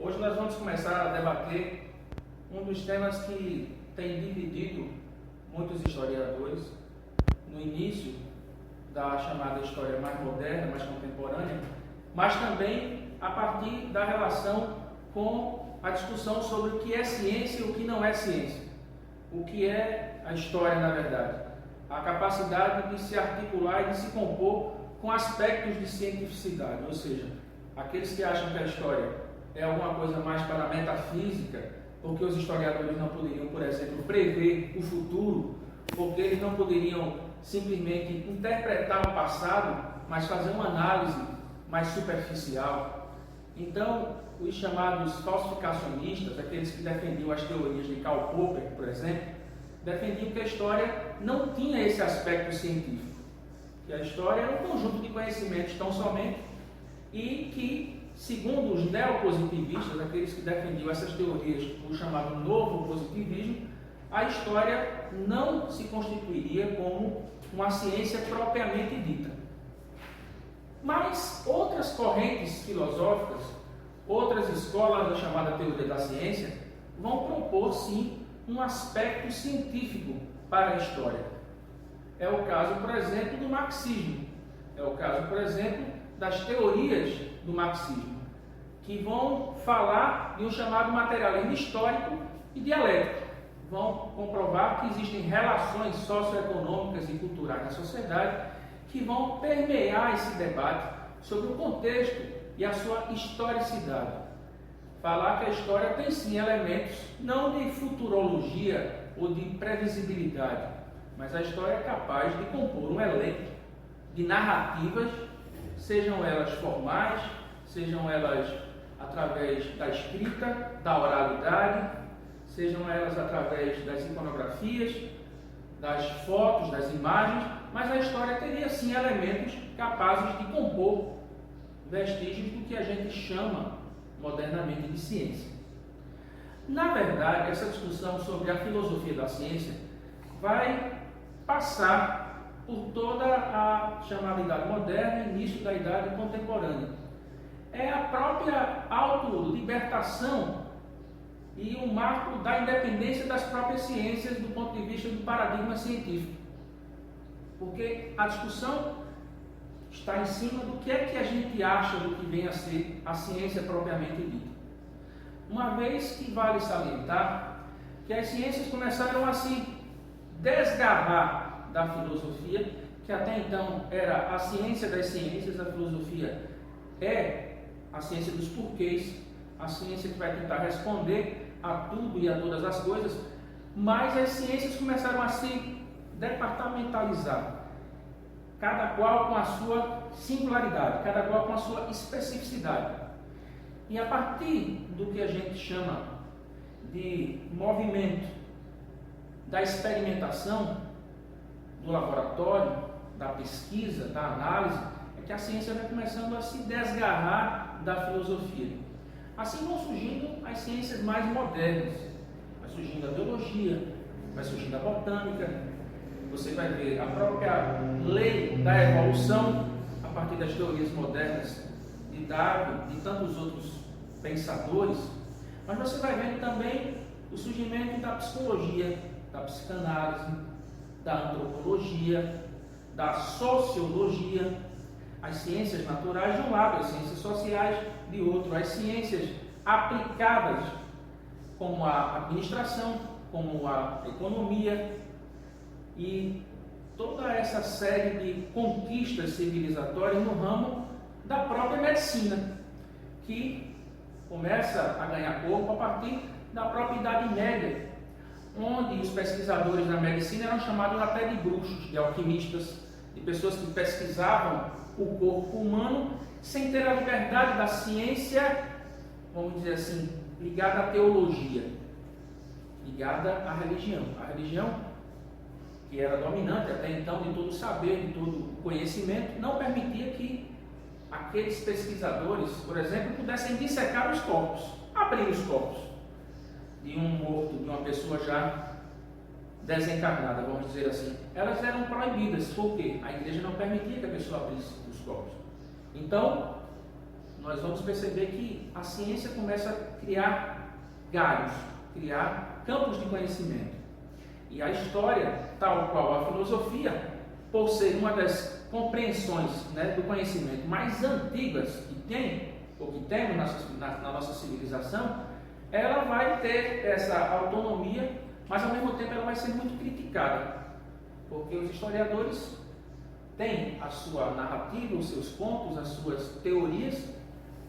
Hoje nós vamos começar a debater um dos temas que tem dividido muitos historiadores no início da chamada história mais moderna, mais contemporânea, mas também a partir da relação com a discussão sobre o que é ciência e o que não é ciência. O que é a história, na verdade? A capacidade de se articular e de se compor com aspectos de cientificidade, ou seja, aqueles que acham que a história é alguma coisa mais para a metafísica, porque os historiadores não poderiam, por exemplo, prever o futuro, porque eles não poderiam simplesmente interpretar o passado, mas fazer uma análise mais superficial. Então, os chamados falsificacionistas, aqueles que defendiam as teorias de Karl Popper, por exemplo, defendiam que a história não tinha esse aspecto científico, que a história era um conjunto de conhecimentos tão somente, e que, segundo os neopositivistas, aqueles que defendiam essas teorias, o chamado novo positivismo, a história não se constituiria como uma ciência propriamente dita. Mas outras correntes filosóficas, outras escolas da chamada teoria da ciência, vão propor, sim, um aspecto científico para a história. É o caso, por exemplo, do marxismo. É o caso, por exemplo, das teorias do marxismo, que vão falar de um chamado materialismo histórico e dialético. Vão comprovar que existem relações socioeconômicas e culturais na sociedade que vão permear esse debate sobre o contexto e a sua historicidade. Falar que a história tem sim elementos não de futurologia ou de previsibilidade, mas a história é capaz de compor um elenco de narrativas, sejam elas formais, sejam elas através da escrita, da oralidade, sejam elas através das iconografias, das fotos, das imagens, mas a história teria sim elementos capazes de compor vestígios do que a gente chama modernamente de ciência. Na verdade, essa discussão sobre a filosofia da ciência vai passar por toda a chamada Idade Moderna e início da Idade Contemporânea. É a própria autolibertação e um marco da independência das próprias ciências do ponto de vista do paradigma científico. Porque a discussão está em cima do que é que a gente acha do que vem a ser a ciência propriamente dita. Uma vez que vale salientar que as ciências começaram a se desgarrar da filosofia, que até então era a ciência das ciências, a filosofia é a ciência dos porquês, a ciência que vai tentar responder a tudo e a todas as coisas, mas as ciências começaram a se departamentalizar, cada qual com a sua singularidade, cada qual com a sua especificidade. E a partir do que a gente chama de movimento da experimentação, do laboratório, da pesquisa, da análise, é que a ciência vai começando a se desgarrar da filosofia. Assim vão surgindo as ciências mais modernas. Vai surgindo a biologia, vai surgindo a botânica. Você vai ver a própria lei da evolução a partir das teorias modernas de Darwin e de tantos outros pensadores. Mas você vai vendo também o surgimento da psicologia, da psicanálise, da antropologia, da sociologia, as ciências naturais de um lado, as ciências sociais de outro, as ciências aplicadas como a administração, como a economia e toda essa série de conquistas civilizatórias no ramo da própria medicina, que começa a ganhar corpo a partir da própria Idade Média, onde os pesquisadores da medicina eram chamados até de bruxos, de alquimistas, de pessoas que pesquisavam o corpo humano sem ter a liberdade da ciência, vamos dizer assim, ligada à teologia, ligada à religião. A religião, que era dominante até então de todo o saber, de todo o conhecimento, não permitia que aqueles pesquisadores, por exemplo, pudessem dissecar os corpos, abrir os corpos de um morto, de uma pessoa já desencarnada, vamos dizer assim. Elas eram proibidas, porque a igreja não permitia que a pessoa abrisse os corpos. Então, nós vamos perceber que a ciência começa a criar galhos, criar campos de conhecimento. E a história, tal qual a filosofia, por ser uma das compreensões, né, do conhecimento mais antigas que tem, ou que temos na nossa civilização, ela vai ter essa autonomia, mas ao mesmo tempo ela vai ser muito criticada, porque os historiadores têm a sua narrativa, os seus contos, as suas teorias,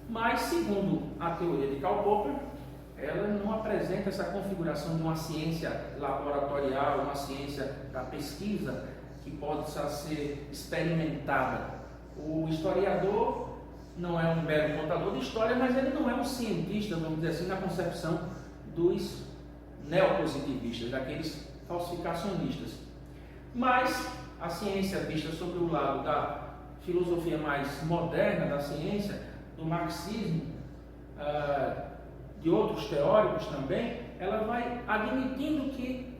mas segundo a teoria de Karl Popper, ela não apresenta essa configuração de uma ciência laboratorial, uma ciência da pesquisa que possa ser experimentada. O historiador não é um belo contador de história, mas ele não é um cientista, vamos dizer assim, na concepção dos neopositivistas, daqueles falsificacionistas. Mas a ciência vista sobre o lado da filosofia mais moderna da ciência, do marxismo, de outros teóricos também, ela vai admitindo que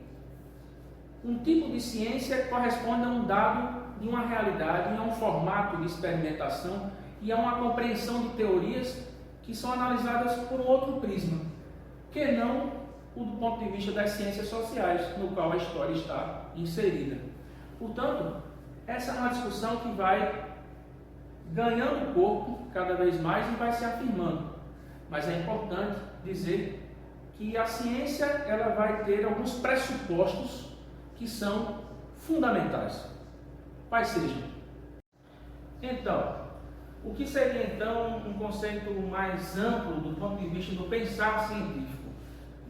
um tipo de ciência corresponde a um dado de uma realidade, a um formato de experimentação e a uma compreensão de teorias que são analisadas por um outro prisma, que não o do ponto de vista das ciências sociais, no qual a história está inserida. Portanto, essa é uma discussão que vai ganhando corpo cada vez mais e vai se afirmando. Mas é importante dizer que a ciência ela vai ter alguns pressupostos que são fundamentais. Quais sejam? Então, o que seria então um conceito mais amplo do ponto de vista do pensar científico?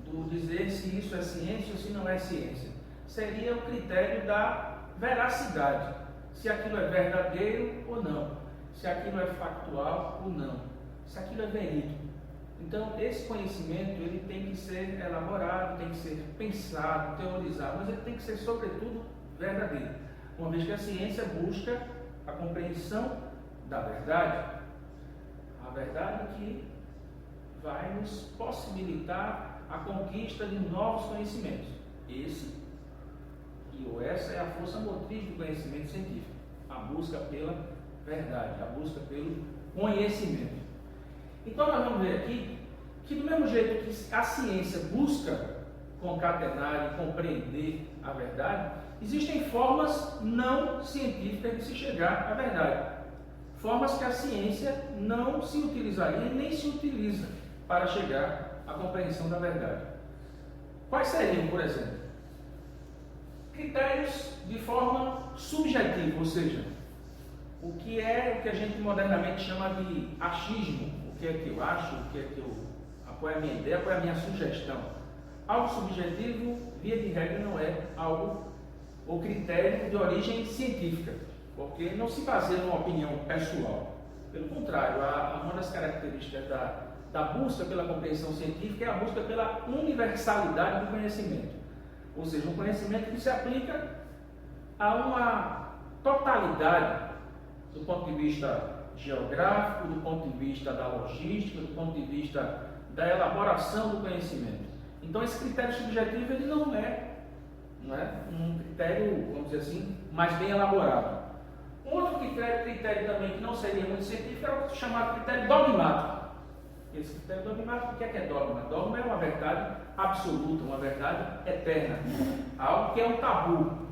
Do dizer se isso é ciência ou se não é ciência? Seria o critério da veracidade, se aquilo é verdadeiro ou não, se aquilo é factual ou não, se aquilo é verídico. Então, esse conhecimento ele tem que ser elaborado, tem que ser pensado, teorizado, mas ele tem que ser, sobretudo, verdadeiro, uma vez que a ciência busca a compreensão da verdade, a verdade que vai nos possibilitar a conquista de novos conhecimentos. Essa é a força motriz do conhecimento científico, a busca pela verdade, a busca pelo conhecimento. Então nós vamos ver aqui que do mesmo jeito que a ciência busca concatenar e compreender a verdade, existem formas não científicas de se chegar à verdade. Formas que a ciência não se utilizaria e nem se utiliza para chegar à compreensão da verdade. Quais seriam, por exemplo? Critérios de forma subjetiva, ou seja, o que a gente modernamente chama de achismo, o que é que eu acho, qual é a minha ideia, qual é a minha sugestão. Algo subjetivo, via de regra, não é algo ou critério de origem científica, porque não se baseia numa opinião pessoal. Pelo contrário, uma das características da busca pela compreensão científica é a busca pela universalidade do conhecimento. Ou seja, um conhecimento que se aplica a uma totalidade do ponto de vista geográfico, do ponto de vista da logística, do ponto de vista da elaboração do conhecimento. Então, esse critério subjetivo ele não é um critério, vamos dizer assim, mais bem elaborado. Um outro critério também que não seria muito científico é o chamado critério dogmático. Esse critério dogmático, o que é dogma? Dogma é uma verdade absoluta, uma verdade eterna. Algo que é um tabu.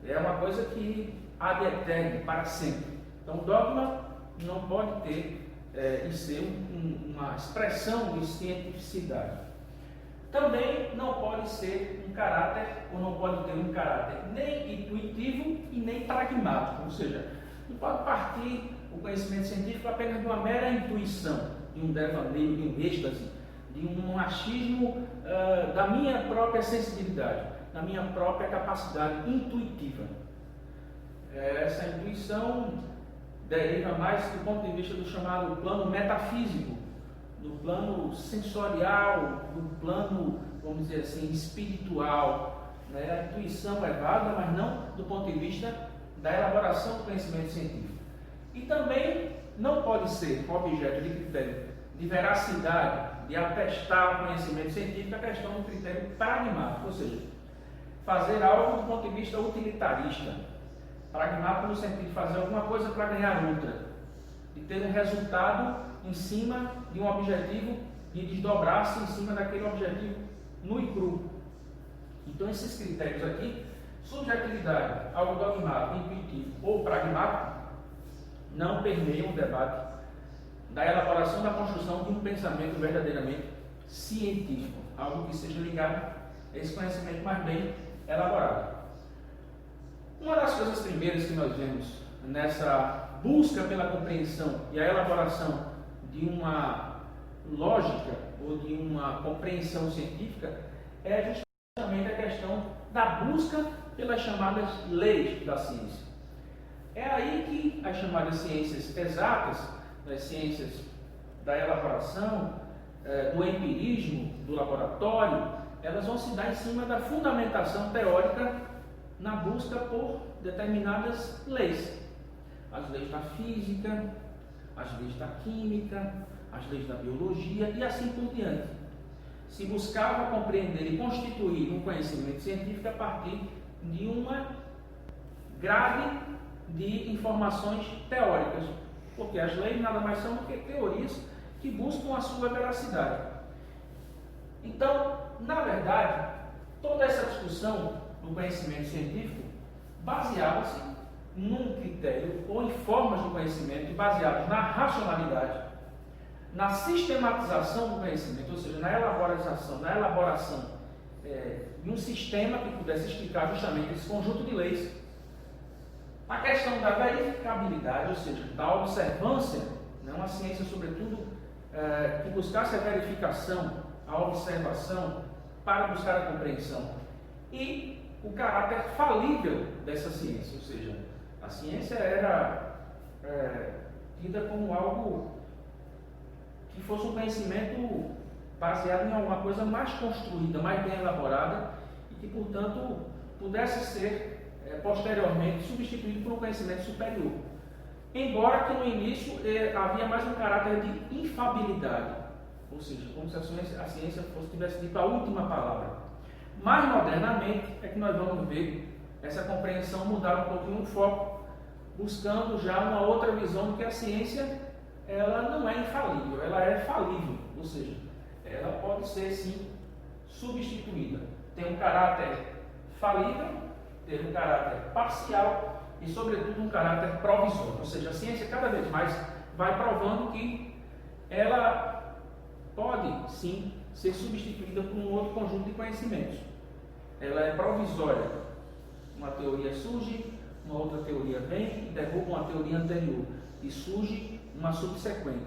É uma coisa que há de eterno, para sempre. Então, dogma não pode ter e ser uma expressão de cientificidade. Também não pode ser um caráter, ou não pode ter um caráter nem intuitivo e nem pragmático. Ou seja, não pode partir o conhecimento científico apenas de uma mera intuição, de um devaneio, de um êxtase, de um achismo da minha própria sensibilidade, da minha própria capacidade intuitiva. Essa intuição deriva mais do ponto de vista do chamado plano metafísico, do plano sensorial, do plano, vamos dizer assim, espiritual. A intuição é válida, mas não do ponto de vista da elaboração do conhecimento científico. E também não pode ser objeto de critério de veracidade, de atestar o conhecimento científico, a questão do critério pragmático, ou seja, fazer algo do ponto de vista utilitarista. Pragmático no sentido de fazer alguma coisa para ganhar outra, de ter um resultado em cima de um objetivo e desdobrar-se em cima daquele objetivo nu e cru. Então, esses critérios aqui, subjetividade, algo dogmático, intuitivo ou pragmático, não permeiam o debate da elaboração da construção de um pensamento verdadeiramente científico, algo que seja ligado a esse conhecimento mais bem elaborado. Uma das coisas primeiras que nós vemos nessa busca pela compreensão e a elaboração de uma lógica ou de uma compreensão científica é justamente a questão da busca pelas chamadas leis da ciência. É aí que as chamadas ciências exatas, as ciências da elaboração, do empirismo, do laboratório, elas vão se dar em cima da fundamentação teórica na busca por determinadas leis. As leis da física, as leis da química, as leis da biologia e assim por diante. Se buscava compreender e constituir um conhecimento científico a partir de uma grade de informações teóricas, porque as leis nada mais são do que teorias que buscam a sua veracidade. Então, na verdade, toda essa discussão do conhecimento científico baseava-se num critério ou em formas de conhecimento baseadas na racionalidade, na sistematização do conhecimento, ou seja, na elaboração de um sistema que pudesse explicar justamente esse conjunto de leis. A questão da verificabilidade, ou seja, da observância, uma ciência, sobretudo, que buscasse a verificação, a observação, para buscar a compreensão. E o caráter falível dessa ciência, ou seja, a ciência era tida como algo que fosse um conhecimento baseado em alguma coisa mais construída, mais bem elaborada e que, portanto, pudesse ser posteriormente substituído por um conhecimento superior. Embora que no início havia mais um caráter de infabilidade, ou seja, como se a ciência tivesse dito a última palavra. Mais modernamente é que nós vamos ver essa compreensão mudar um pouquinho o foco, buscando já uma outra visão de que a ciência ela não é infalível, ela é falível, ou seja, ela pode ser sim substituída. Tem um caráter falível, tem um caráter parcial e, sobretudo, um caráter provisório. Ou seja, a ciência cada vez mais vai provando que ela pode sim ser substituída por um outro conjunto de conhecimentos. Ela é provisória. Uma teoria surge, uma outra teoria vem e derruba uma teoria anterior e surge uma subsequente.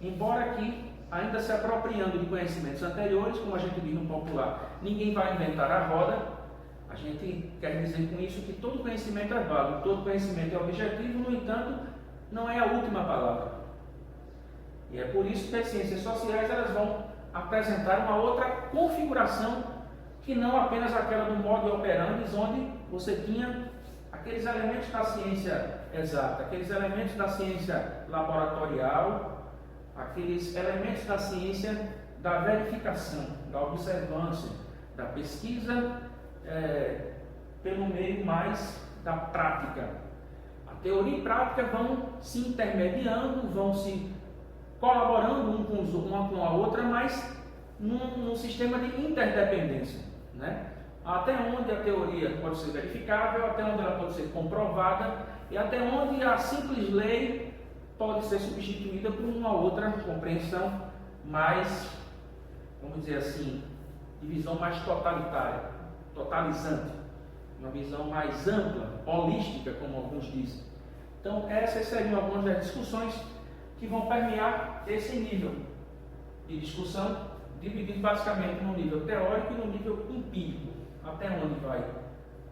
Embora que, ainda se apropriando de conhecimentos anteriores, como a gente diz no popular, ninguém vai inventar a roda, a gente quer dizer com isso que todo conhecimento é válido, todo conhecimento é objetivo, no entanto, não é a última palavra. E é por isso que as ciências sociais elas vão apresentar uma outra configuração que não apenas aquela do modo operandi, onde você tinha aqueles elementos da ciência exata, aqueles elementos da ciência laboratorial, aqueles elementos da ciência da verificação, da observância, da pesquisa pelo meio mais da prática. A teoria e prática vão se intermediando, vão se colaborando uma com a outra, mas num sistema de interdependência, até onde a teoria pode ser verificável, até onde ela pode ser comprovada e até onde a simples lei pode ser substituída por uma outra compreensão mais, vamos dizer assim, de visão mais totalitária, totalizante, uma visão mais ampla, holística, como alguns dizem. Então, essas seriam algumas das discussões que vão permear esse nível de discussão, dividido basicamente no nível teórico e no nível empírico, até onde vai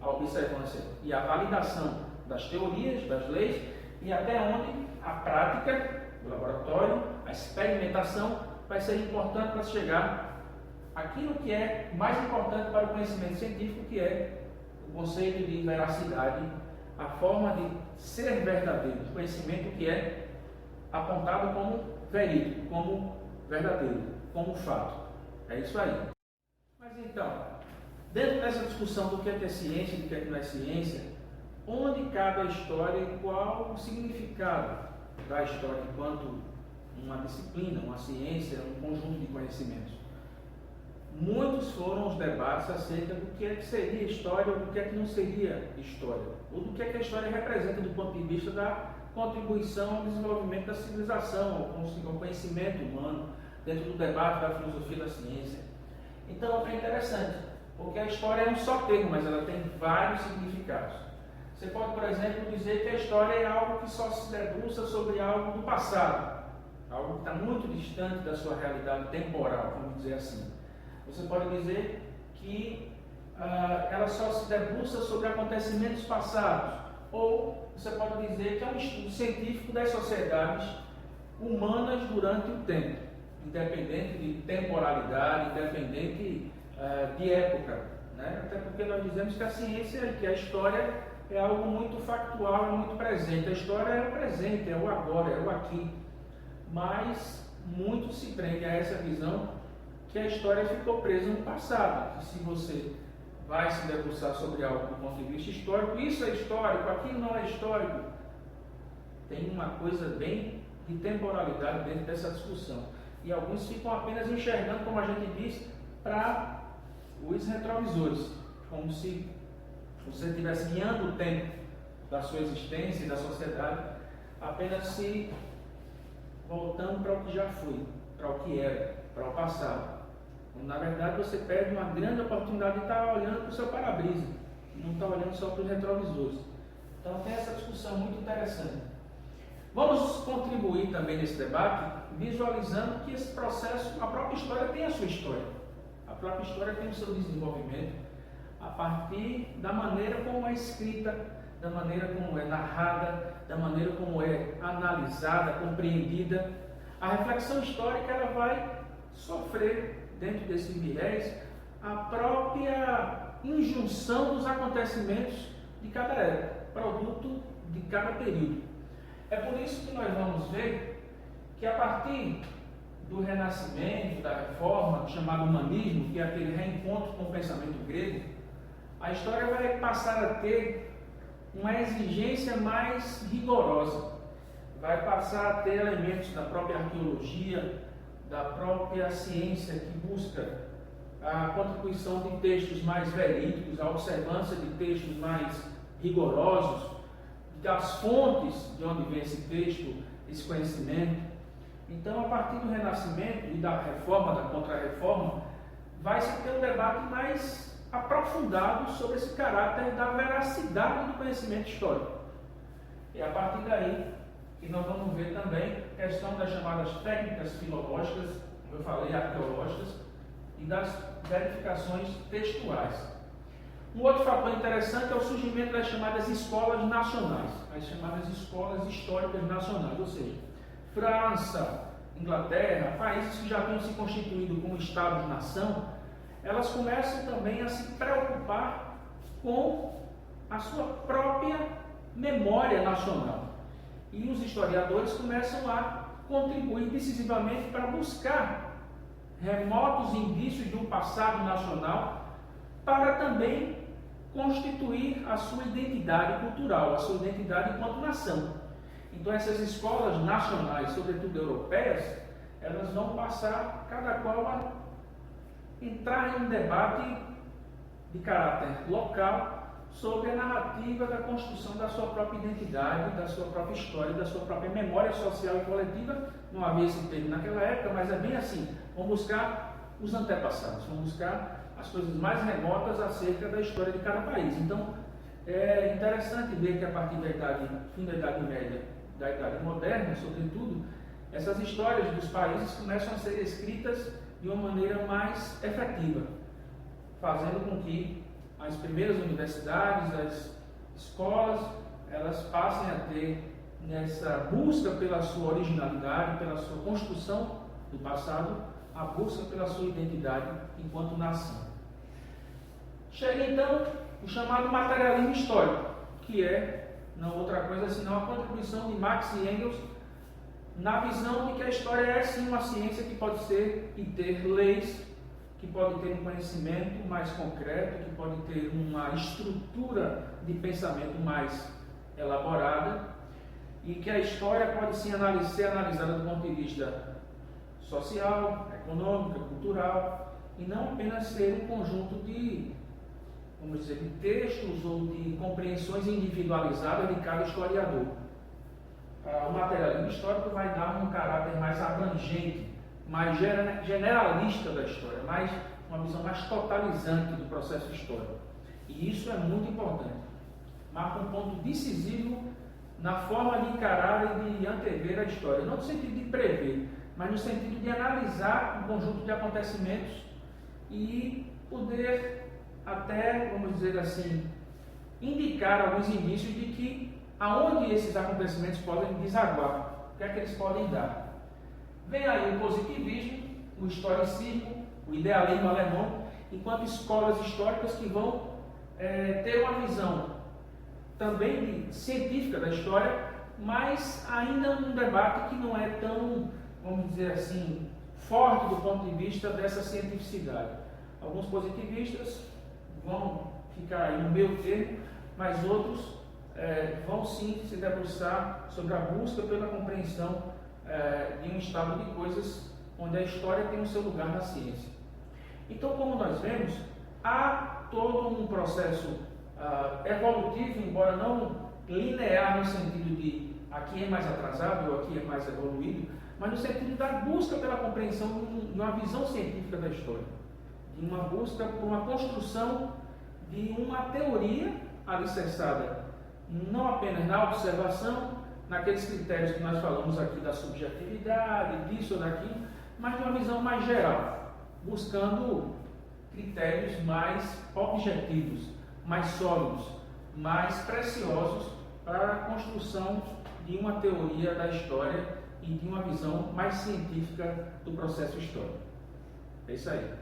a observância e a validação das teorias, das leis, e até onde a prática do laboratório, a experimentação, vai ser importante para chegar àquilo que é mais importante para o conhecimento científico, que é o conceito de veracidade, a forma de ser verdadeiro, o conhecimento que é apontado como verídico, como verdadeiro, como fato. É isso aí. Mas então, dentro dessa discussão do que é ciência e do que não é ciência, onde cabe a história e qual o significado da história enquanto uma disciplina, uma ciência, um conjunto de conhecimentos. Muitos foram os debates acerca do que é que seria história ou do que é que não seria história, ou do que é que a história representa do ponto de vista da contribuição ao desenvolvimento da civilização, ao conhecimento humano, dentro do debate da filosofia da ciência. Então é interessante, porque a história é um só termo, mas ela tem vários significados. Você pode, por exemplo, dizer que a história é algo que só se debruça sobre algo do passado, algo que está muito distante da sua realidade temporal, vamos dizer assim. Você pode dizer que ela só se debruça sobre acontecimentos passados, ou você pode dizer que é um estudo científico das sociedades humanas durante o tempo, independente de temporalidade, independente de época, né? Até porque nós dizemos que a ciência, que a história é algo muito factual, é muito presente. A história é o presente, é o agora, é o aqui. Mas muito se prende a essa visão que a história ficou presa no passado, que se você vai se debruçar sobre algo do ponto de vista histórico, isso é histórico, aquilo não é histórico. Tem uma coisa bem de temporalidade dentro dessa discussão. E alguns ficam apenas enxergando, como a gente diz, para os retrovisores, como se você estivesse guiando o tempo da sua existência e da sociedade, apenas se voltando para o que já foi, para o que era, para o passado. Na verdade, você perde uma grande oportunidade de estar olhando para o seu para-brisa, não está olhando só para os retrovisores. Então tem essa discussão muito interessante. Vamos contribuir também nesse debate, visualizando que esse processo, a própria história tem a sua história. A própria história tem o seu desenvolvimento a partir da maneira como é escrita, da maneira como é narrada, da maneira como é analisada, compreendida. A reflexão histórica ela vai sofrer, dentro desse viés, a própria injunção dos acontecimentos de cada época, produto de cada período. É por isso que nós vamos ver que a partir do Renascimento, da Reforma, chamado Humanismo, que é aquele reencontro com o pensamento grego, a história vai passar a ter uma exigência mais rigorosa, vai passar a ter elementos da própria arqueologia, da própria ciência que busca a contribuição de textos mais verídicos, a observância de textos mais rigorosos, das fontes de onde vem esse texto, esse conhecimento. Então, a partir do Renascimento e da Reforma, da Contra-Reforma, vai se ter um debate mais aprofundado sobre esse caráter da veracidade do conhecimento histórico. E a partir daí que nós vamos ver também a questão das chamadas técnicas filológicas, como eu falei, arqueológicas, e das verificações textuais. Um outro fator interessante é o surgimento das chamadas escolas nacionais, as chamadas escolas históricas nacionais, ou seja, França, Inglaterra, países que já tinham se constituído como Estados-nação, elas começam também a se preocupar com a sua própria memória nacional. E os historiadores começam a contribuir decisivamente para buscar remotos indícios de um passado nacional para também constituir a sua identidade cultural, a sua identidade enquanto nação. Então essas escolas nacionais, sobretudo europeias, elas vão passar, cada qual, a entrar em um debate de caráter local sobre a narrativa da construção da sua própria identidade, da sua própria história, da sua própria memória social e coletiva. Não havia esse termo naquela época, mas é bem assim. Vamos buscar os antepassados, vamos buscar as coisas mais remotas acerca da história de cada país. Então, é interessante ver que a partir da fim da Idade Média, da Idade Moderna, sobretudo, essas histórias dos países começam a ser escritas de uma maneira mais efetiva, fazendo com que as primeiras universidades, as escolas, elas passem a ter, nessa busca pela sua originalidade, pela sua construção do passado, a busca pela sua identidade enquanto nação. Chega então o chamado materialismo histórico, que é não outra coisa senão a contribuição de Marx e Engels na visão de que a história é sim uma ciência que pode ser e ter leis, que pode ter um conhecimento mais concreto, que pode ter uma estrutura de pensamento mais elaborada, e que a história pode sim ser analisada do ponto de vista social, econômico, cultural, e não apenas ser um conjunto de, vamos dizer, de textos ou de compreensões individualizadas de cada historiador. O materialismo histórico vai dar um caráter mais abrangente, mais generalista da história, uma visão mais totalizante do processo histórico. E isso é muito importante. Marca um ponto decisivo na forma de encarar e de antever a história, não no sentido de prever, mas no sentido de analisar um conjunto de acontecimentos e poder até, vamos dizer assim, indicar alguns indícios de que aonde esses acontecimentos podem desaguar, o que é que eles podem dar. Vem aí o positivismo, o historicismo, o idealismo alemão, enquanto escolas históricas que vão ter uma visão também científica da história, mas ainda um debate que não é tão, vamos dizer assim, forte do ponto de vista dessa cientificidade. Alguns positivistas vão ficar aí no meio termo, mas outros vão sim se debruçar sobre a busca pela compreensão de um estado de coisas onde a história tem o seu lugar na ciência. Então, como nós vemos, há todo um processo evolutivo, embora não linear no sentido de aqui é mais atrasado ou aqui é mais evoluído, mas no sentido da busca pela compreensão de uma visão científica da história, de uma busca por uma construção de uma teoria alicerçada não apenas na observação, naqueles critérios que nós falamos aqui da subjetividade, disso ou daquilo, mas de uma visão mais geral, buscando critérios mais objetivos, mais sólidos, mais preciosos para a construção de uma teoria da história e de uma visão mais científica do processo histórico. É isso aí.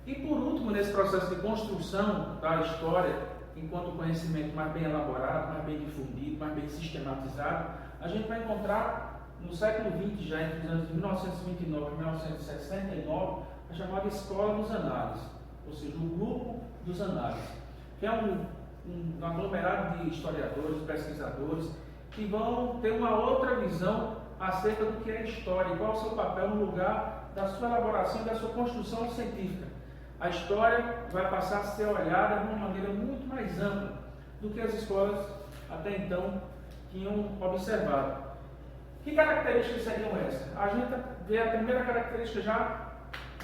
E por último, nesse processo de construção da história, enquanto conhecimento mais bem elaborado, mais bem difundido, mais bem sistematizado, a gente vai encontrar no século XX, já entre os anos de 1929 e 1969, a chamada Escola dos Análises, ou seja, o Grupo dos Análises, que é um aglomerado de historiadores, pesquisadores, que vão ter uma outra visão acerca do que é história e qual é o seu papel no lugar da sua elaboração e da sua construção científica. A história vai passar a ser olhada de uma maneira muito mais ampla do que as escolas até então tinham observado. Que características seriam essas? A gente vê a primeira característica já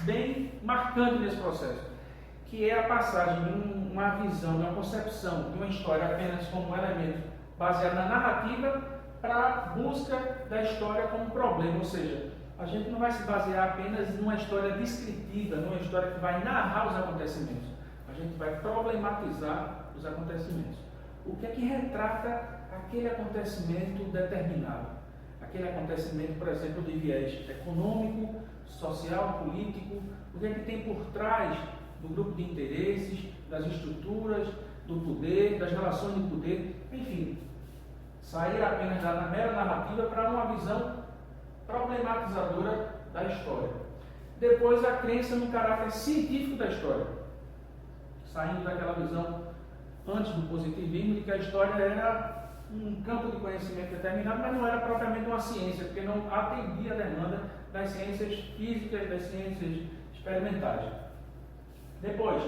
bem marcante nesse processo, que é a passagem de uma visão, de uma concepção de uma história apenas como um elemento baseado na narrativa para a busca da história como um problema, ou seja, a gente não vai se basear apenas numa história descritiva, numa história que vai narrar os acontecimentos. A gente vai problematizar os acontecimentos. O que é que retrata aquele acontecimento determinado? Aquele acontecimento, por exemplo, de viés econômico, social, político, o que é que tem por trás do grupo de interesses, das estruturas, do poder, das relações de poder, enfim, sair apenas da mera narrativa para uma visão problematizadora da história. Depois, a crença no caráter científico da história, saindo daquela visão antes do positivismo de que a história era um campo de conhecimento determinado, mas não era propriamente uma ciência, porque não atendia a demanda das ciências físicas, das ciências experimentais. Depois,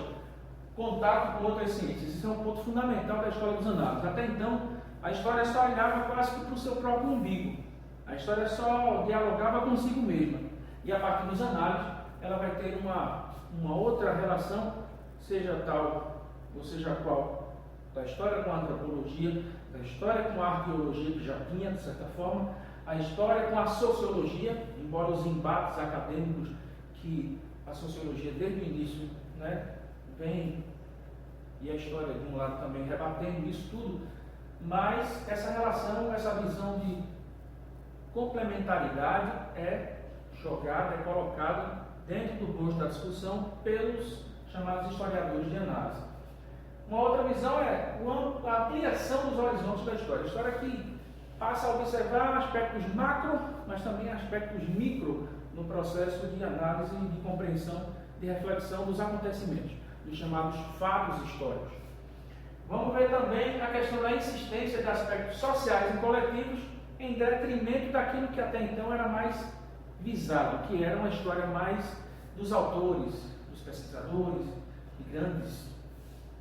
contato com outras ciências. Isso é um ponto fundamental da história dos análises. Até então, a história só olhava quase que para o seu próprio umbigo. A história só dialogava consigo mesma. E a partir dos análises, ela vai ter uma outra relação, seja tal ou seja qual, da história com a antropologia, da história com a arqueologia, que já tinha, de certa forma, a história com a sociologia, embora os embates acadêmicos que a sociologia desde o início vem, e a história de um lado também rebatendo isso tudo, mas essa relação, essa visão de complementaridade é jogada, é colocada dentro do bojo da discussão pelos chamados historiadores de análise. Uma outra visão é a ampliação dos horizontes da história. A história que passa a observar aspectos macro, mas também aspectos micro no processo de análise, de compreensão, de reflexão dos acontecimentos, dos chamados fatos históricos. Vamos ver também a questão da insistência de aspectos sociais e coletivos em detrimento daquilo que até então era mais visado, que era uma história mais dos autores, dos pesquisadores, de grandes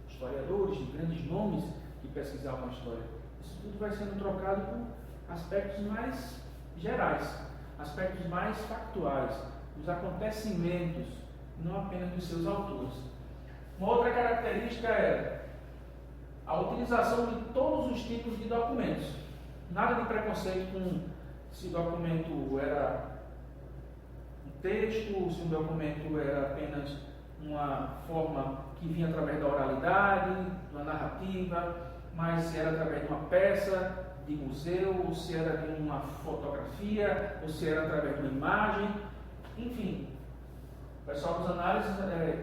historiadores, de grandes nomes que pesquisavam a história. Isso tudo vai sendo trocado por aspectos mais gerais, aspectos mais factuais, dos acontecimentos, não apenas dos seus autores. Uma outra característica é a utilização de todos os tipos de documentos. Nada de preconceito com se o documento era um texto, se o documento era apenas uma forma que vinha através da oralidade, da narrativa, mas se era através de uma peça de museu, ou se era de uma fotografia, ou se era através de uma imagem, enfim. O pessoal dos análises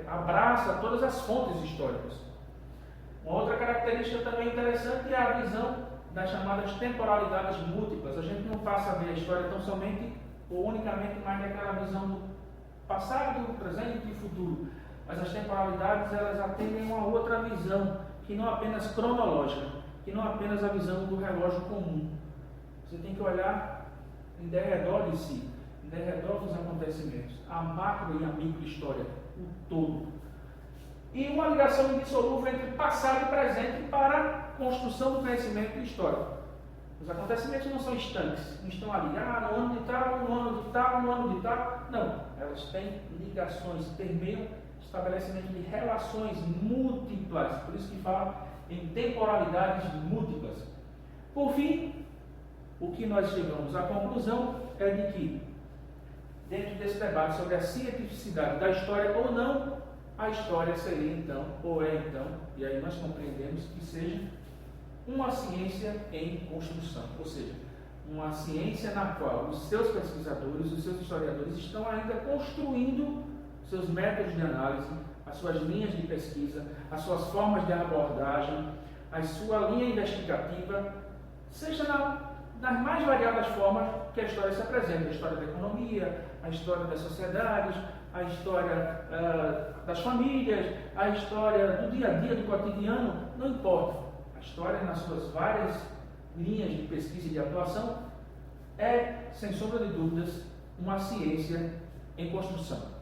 abraça todas as fontes históricas. Uma outra característica também interessante é a visão das chamadas temporalidades múltiplas. A gente não passa a ver a história tão somente ou unicamente mais daquela visão do passado, presente e futuro. Mas as temporalidades, elas atendem a uma outra visão, que não apenas cronológica, que não apenas a visão do relógio comum. Você tem que olhar em derredor de si, em derredor dos acontecimentos, a macro e a micro história, o todo. E uma ligação indissolúvel entre passado e presente para a construção do conhecimento histórico. Os acontecimentos não são estanques, não estão ali, no ano de tal, no ano de tal, no ano de tal. Não, elas têm ligações, permeiam estabelecimento de relações múltiplas, por isso que fala em temporalidades múltiplas. Por fim, o que nós chegamos à conclusão é de que, dentro desse debate sobre a cientificidade da história ou não, a história seria então, ou é então, e aí nós compreendemos que seja uma ciência em construção, ou seja, uma ciência na qual os seus pesquisadores, os seus historiadores estão ainda construindo seus métodos de análise, as suas linhas de pesquisa, as suas formas de abordagem, a sua linha investigativa, seja nas mais variadas formas que a história se apresenta, a história da economia, a história das sociedades, a história das famílias, a história do dia a dia, do cotidiano, não importa. A história, nas suas várias linhas de pesquisa e de atuação, é, sem sombra de dúvidas, uma ciência em construção.